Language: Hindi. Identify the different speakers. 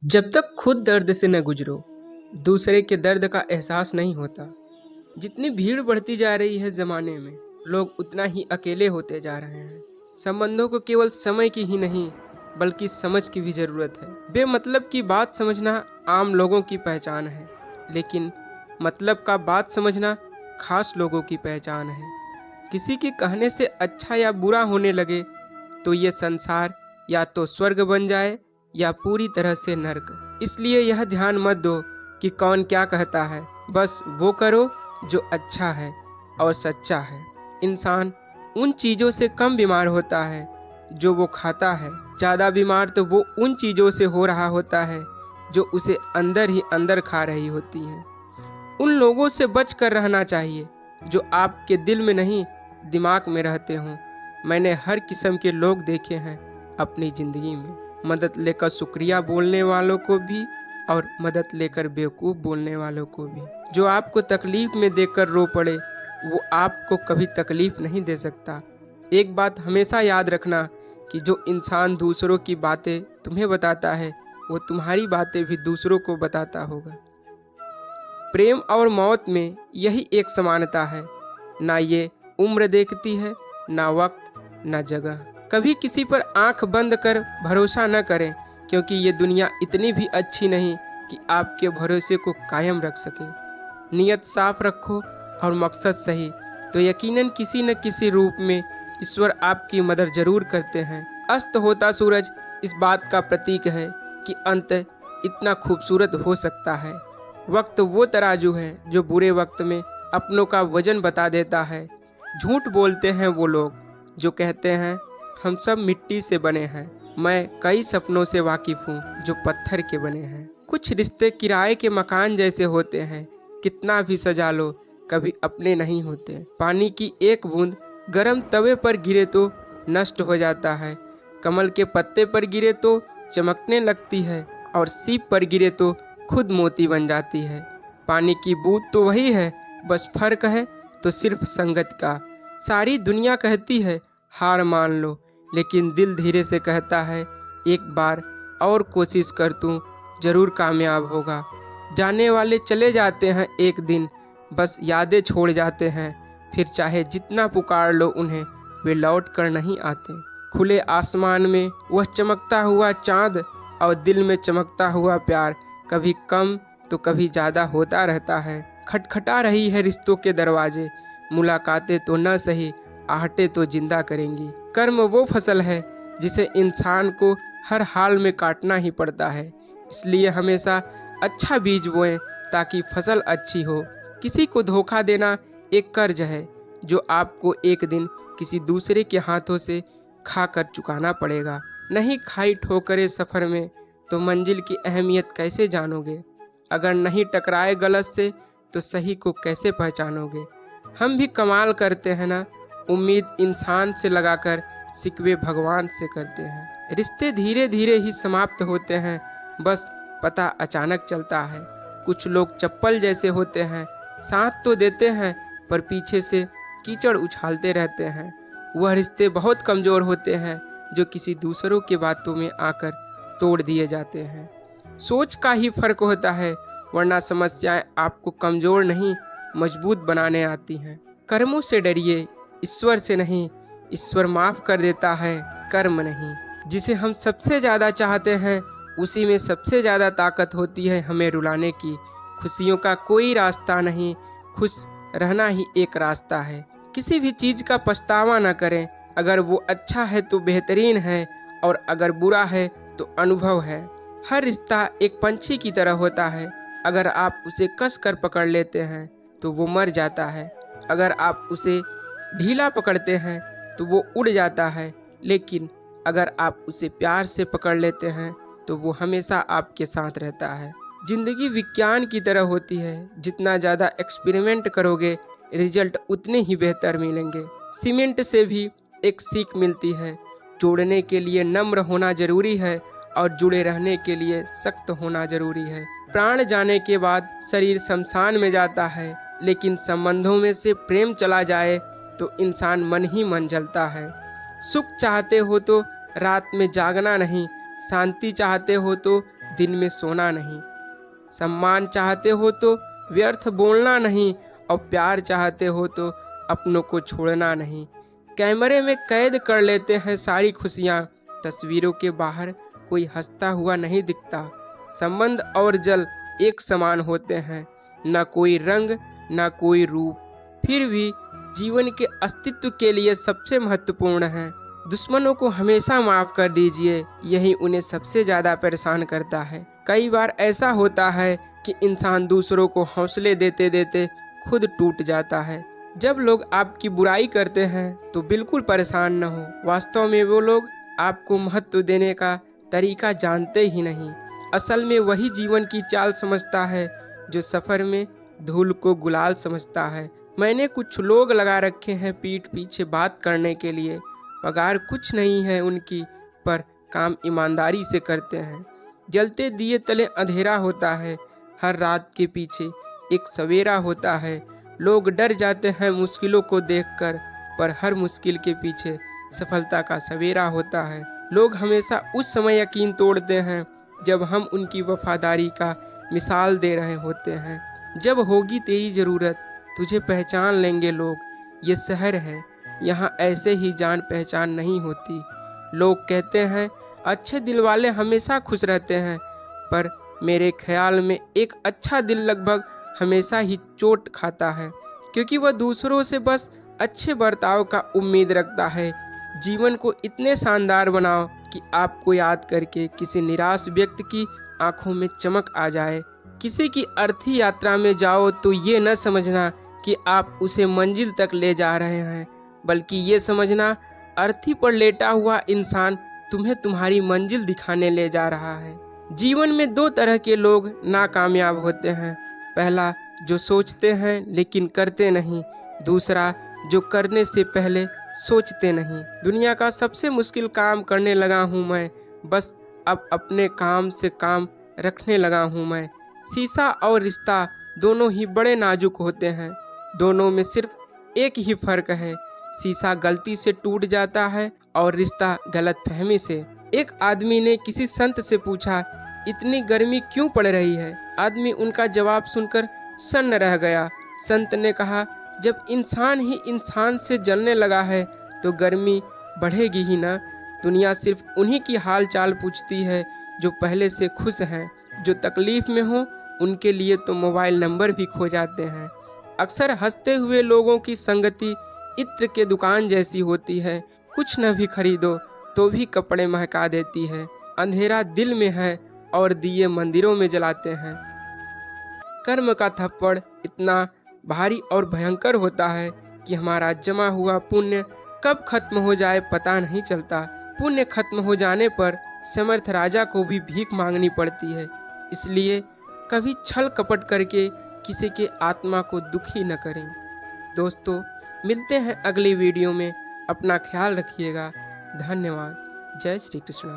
Speaker 1: जब तक खुद दर्द से न गुजरो, दूसरे के दर्द का एहसास नहीं होता। जितनी भीड़ बढ़ती जा रही है ज़माने में, लोग उतना ही अकेले होते जा रहे हैं। संबंधों को केवल समय की ही नहीं, बल्कि समझ की भी ज़रूरत है। बेमतलब की बात समझना आम लोगों की पहचान है, लेकिन मतलब का बात समझना खास लोगों की पहचान है। किसी के कहने से अच्छा या बुरा होने लगे तो ये संसार या तो स्वर्ग बन जाए या पूरी तरह से नर्क। इसलिए यह ध्यान मत दो कि कौन क्या कहता है, बस वो करो जो अच्छा है और सच्चा है। इंसान उन चीज़ों से कम बीमार होता है जो वो खाता है। ज़्यादा बीमार तो वो उन चीज़ों से हो रहा होता है जो उसे अंदर ही अंदर खा रही होती हैं। उन लोगों से बच कर रहना चाहिए जो आपके दिल में नहीं, दिमाग में रहते हों। मैंने हर किस्म के लोग देखे हैं अपनी ज़िंदगी में, मदद लेकर शुक्रिया बोलने वालों को भी और मदद लेकर बेवकूफ़ बोलने वालों को भी। जो आपको तकलीफ़ में देखकर रो पड़े, वो आपको कभी तकलीफ़ नहीं दे सकता। एक बात हमेशा याद रखना कि जो इंसान दूसरों की बातें तुम्हें बताता है, वो तुम्हारी बातें भी दूसरों को बताता होगा। प्रेम और मौत में यही एक समानता है, ना ये उम्र देखती है, ना वक्त, ना जगह। कभी किसी पर आंख बंद कर भरोसा न करें, क्योंकि ये दुनिया इतनी भी अच्छी नहीं कि आपके भरोसे को कायम रख सके। नियत साफ रखो और मकसद सही, तो यकीनन किसी न किसी रूप में ईश्वर आपकी मदद जरूर करते हैं। अस्त होता सूरज इस बात का प्रतीक है कि अंत इतना खूबसूरत हो सकता है। वक्त वो तराजू है जो बुरे वक्त में अपनों का वजन बता देता है। झूठ बोलते हैं वो लोग जो कहते हैं हम सब मिट्टी से बने हैं। मैं कई सपनों से वाकिफ हूँ जो पत्थर के बने हैं। कुछ रिश्ते किराए के मकान जैसे होते हैं, कितना भी सजा लो कभी अपने नहीं होते। पानी की एक बूंद गर्म तवे पर गिरे तो नष्ट हो जाता है, कमल के पत्ते पर गिरे तो चमकने लगती है और सीप पर गिरे तो खुद मोती बन जाती है। पानी की बूंद तो वही है, बस फर्क है तो सिर्फ संगत का। सारी दुनिया कहती है हार मान लो, लेकिन दिल धीरे से कहता है एक बार और कोशिश कर, तू जरूर कामयाब होगा। जाने वाले चले जाते हैं एक दिन, बस यादें छोड़ जाते हैं। फिर चाहे जितना पुकार लो उन्हें, वे लौट कर नहीं आते। खुले आसमान में वह चमकता हुआ चांद और दिल में चमकता हुआ प्यार कभी कम तो कभी ज़्यादा होता रहता है। खटखटा रही है रिश्तों के दरवाजे, मुलाकातें तो न सही, आहटें तो जिंदा करेंगी। कर्म वो फसल है जिसे इंसान को हर हाल में काटना ही पड़ता है, इसलिए हमेशा अच्छा बीज बोएं ताकि फसल अच्छी हो। किसी को धोखा देना एक कर्ज है जो आपको एक दिन किसी दूसरे के हाथों से खा कर चुकाना पड़ेगा। नहीं खाई ठोकरे सफ़र में तो मंजिल की अहमियत कैसे जानोगे? अगर नहीं टकराए गलत से तो सही को कैसे पहचानोगे? हम भी कमाल करते हैं ना, उम्मीद इंसान से लगाकर सिकवे भगवान से करते हैं। रिश्ते धीरे धीरे ही समाप्त होते हैं, बस पता अचानक चलता है। कुछ लोग चप्पल जैसे होते हैं, साथ तो देते हैं पर पीछे से कीचड़ उछालते रहते हैं। वह रिश्ते बहुत कमज़ोर होते हैं जो किसी दूसरों की बातों में आकर तोड़ दिए जाते हैं। सोच का ही फर्क होता है, वरना समस्याएं आपको कमज़ोर नहीं मजबूत बनाने आती हैं। कर्मों से डरिए, ईश्वर से नहीं। ईश्वर माफ़ कर देता है, कर्म नहीं। जिसे हम सबसे ज़्यादा चाहते हैं उसी में सबसे ज़्यादा ताकत होती है हमें रुलाने की। खुशियों का कोई रास्ता नहीं, खुश रहना ही एक रास्ता है। किसी भी चीज़ का पछतावा न करें, अगर वो अच्छा है तो बेहतरीन है और अगर बुरा है तो अनुभव है। हर रिश्ता एक पंछी की तरह होता है, अगर आप उसे कस कर पकड़ लेते हैं तो वो मर जाता है, अगर आप उसे ढीला पकड़ते हैं तो वो उड़ जाता है, लेकिन अगर आप उसे प्यार से पकड़ लेते हैं तो वो हमेशा आपके साथ रहता है। जिंदगी विज्ञान की तरह होती है, जितना ज़्यादा एक्सपेरिमेंट करोगे रिजल्ट उतने ही बेहतर मिलेंगे। सीमेंट से भी एक सीख मिलती है, जोड़ने के लिए नम्र होना जरूरी है और जुड़े रहने के लिए सख्त होना जरूरी है। प्राण जाने के बाद शरीर शमशान में जाता है, लेकिन संबंधों में से प्रेम चला जाए तो इंसान मन ही मन जलता है। सुख चाहते हो तो रात में जागना नहीं, शांति चाहते हो तो दिन में सोना नहीं। सम्मान चाहते हो तो व्यर्थ बोलना नहीं, और प्यार चाहते हो तो अपनों को छोड़ना नहीं। कैमरे में कैद कर लेते हैं सारी खुशियाँ, तस्वीरों के बाहर कोई हंसता हुआ नहीं दिखता। संबंध और जल एक समान होते हैं, न कोई रंग न कोई रूप, फिर भी जीवन के अस्तित्व के लिए सबसे महत्वपूर्ण है। दुश्मनों को हमेशा माफ कर दीजिए, यही उन्हें सबसे ज्यादा परेशान करता है। कई बार ऐसा होता है कि इंसान दूसरों को हौसले देते देते खुद टूट जाता है। जब लोग आपकी बुराई करते हैं तो बिल्कुल परेशान न हो, वास्तव में वो लोग आपको महत्व देने का तरीका जानते ही नहीं। असल में वही जीवन की चाल समझता है जो सफर में धूल को गुलाल समझता है। मैंने कुछ लोग लगा रखे हैं पीठ पीछे बात करने के लिए, पगार कुछ नहीं है उनकी, पर काम ईमानदारी से करते हैं। जलते दिए तले अंधेरा होता है, हर रात के पीछे एक सवेरा होता है। लोग डर जाते हैं मुश्किलों को देखकर, पर हर मुश्किल के पीछे सफलता का सवेरा होता है। लोग हमेशा उस समय यकीन तोड़ते हैं जब हम उनकी वफादारी का मिसाल दे रहे होते हैं। जब होगी तेरी ज़रूरत तुझे पहचान लेंगे लोग। ये शहर है, यहाँ ऐसे ही जान पहचान नहीं होती। लोग कहते हैं अच्छे दिल वाले हमेशा खुश रहते हैं, पर मेरे ख्याल में एक अच्छा दिल लगभग हमेशा ही चोट खाता है, क्योंकि वह दूसरों से बस अच्छे बर्ताव का उम्मीद रखता है। जीवन को इतने शानदार बनाओ कि आपको याद करके किसी निराश व्यक्ति की आंखों में चमक आ जाए। किसी की अर्थी यात्रा में जाओ तो ये न समझना कि आप उसे मंजिल तक ले जा रहे हैं, बल्कि ये समझना अर्थी पर लेटा हुआ इंसान तुम्हें तुम्हारी मंजिल दिखाने ले जा रहा है। जीवन में दो तरह के लोग नाकामयाब होते हैं, पहला जो सोचते हैं लेकिन करते नहीं, दूसरा जो करने से पहले सोचते नहीं। दुनिया का सबसे मुश्किल काम करने लगा हूँ मैं, बस अब अपने काम से काम रखने लगा हूँ मैं। शीशा और रिश्ता दोनों ही बड़े नाजुक होते हैं, दोनों में सिर्फ एक ही फर्क है, शीशा गलती से टूट जाता है और रिश्ता गलतफहमी से। एक आदमी ने किसी संत से पूछा, इतनी गर्मी क्यों पड़ रही है? आदमी उनका जवाब सुनकर सन्न रह गया। संत ने कहा, जब इंसान ही इंसान से जलने लगा है तो गर्मी बढ़ेगी ही ना। दुनिया सिर्फ उन्हीं की हाल चाल पूछती है जो पहले से खुश हैं, जो तकलीफ में हो उनके लिए तो मोबाइल नंबर भी खो जाते हैं। अक्सर हंसते हुए लोगों की संगति इत्र के दुकान जैसी होती है, कुछ न भी खरीदो तो भी कपड़े महका देती है। अंधेरा दिल में है और दिए मंदिरों में जलाते हैं। कर्म का थप्पड़ इतना भारी और भयंकर होता है कि हमारा जमा हुआ पुण्य कब खत्म हो जाए पता नहीं चलता। पुण्य खत्म हो जाने पर समर्थ राजा को भी भीख मांगनी पड़ती है। इसलिए कभी छल कपट करके किसी के आत्मा को दुखी न करें। दोस्तों, मिलते हैं अगली वीडियो में, अपना ख्याल रखिएगा। धन्यवाद। जय श्री कृष्ण।